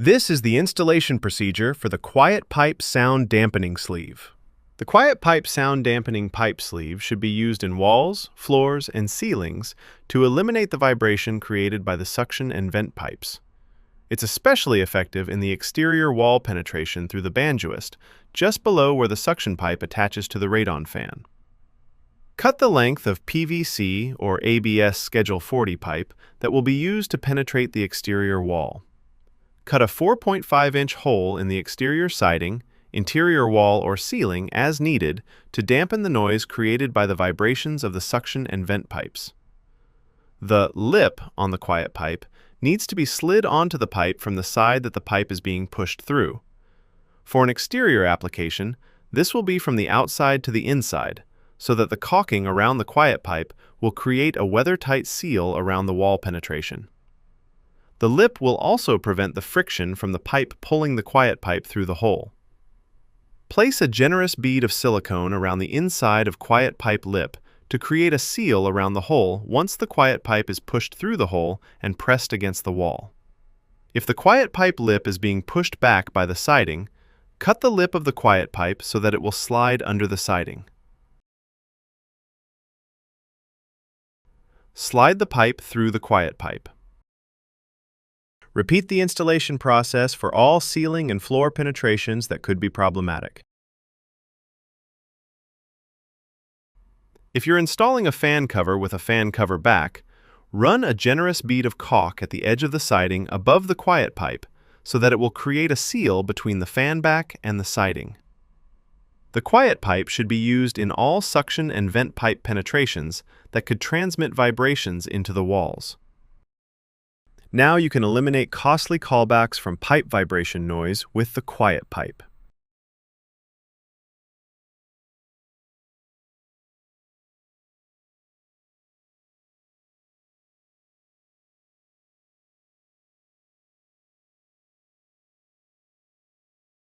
This is the installation procedure for the QuietPipe sound dampening sleeve. The QuietPipe sound dampening pipe sleeve should be used in walls, floors, and ceilings to eliminate the vibration created by the suction and vent pipes. It's especially effective in the exterior wall penetration through the banjoist, just below where the suction pipe attaches to the radon fan. Cut the length of PVC or ABS Schedule 40 pipe that will be used to penetrate the exterior wall. Cut a 4.5-inch hole in the exterior siding, interior wall, or ceiling as needed to dampen the noise created by the vibrations of the suction and vent pipes. The lip on the QuietPipe needs to be slid onto the pipe from the side that the pipe is being pushed through. For an exterior application, this will be from the outside to the inside, so that the caulking around the QuietPipe will create a weather-tight seal around the wall penetration. The lip will also prevent the friction from the pipe pulling the QuietPipe through the hole. Place a generous bead of silicone around the inside of QuietPipe lip to create a seal around the hole once the QuietPipe is pushed through the hole and pressed against the wall. If the QuietPipe lip is being pushed back by the siding, cut the lip of the QuietPipe so that it will slide under the siding. Slide the pipe through the QuietPipe. Repeat the installation process for all ceiling and floor penetrations that could be problematic. If you're installing a fan cover with a fan cover back, run a generous bead of caulk at the edge of the siding above the QuietPipe so that it will create a seal between the fan back and the siding. The QuietPipe should be used in all suction and vent pipe penetrations that could transmit vibrations into the walls. Now you can eliminate costly callbacks from pipe vibration noise with the QuietPipe.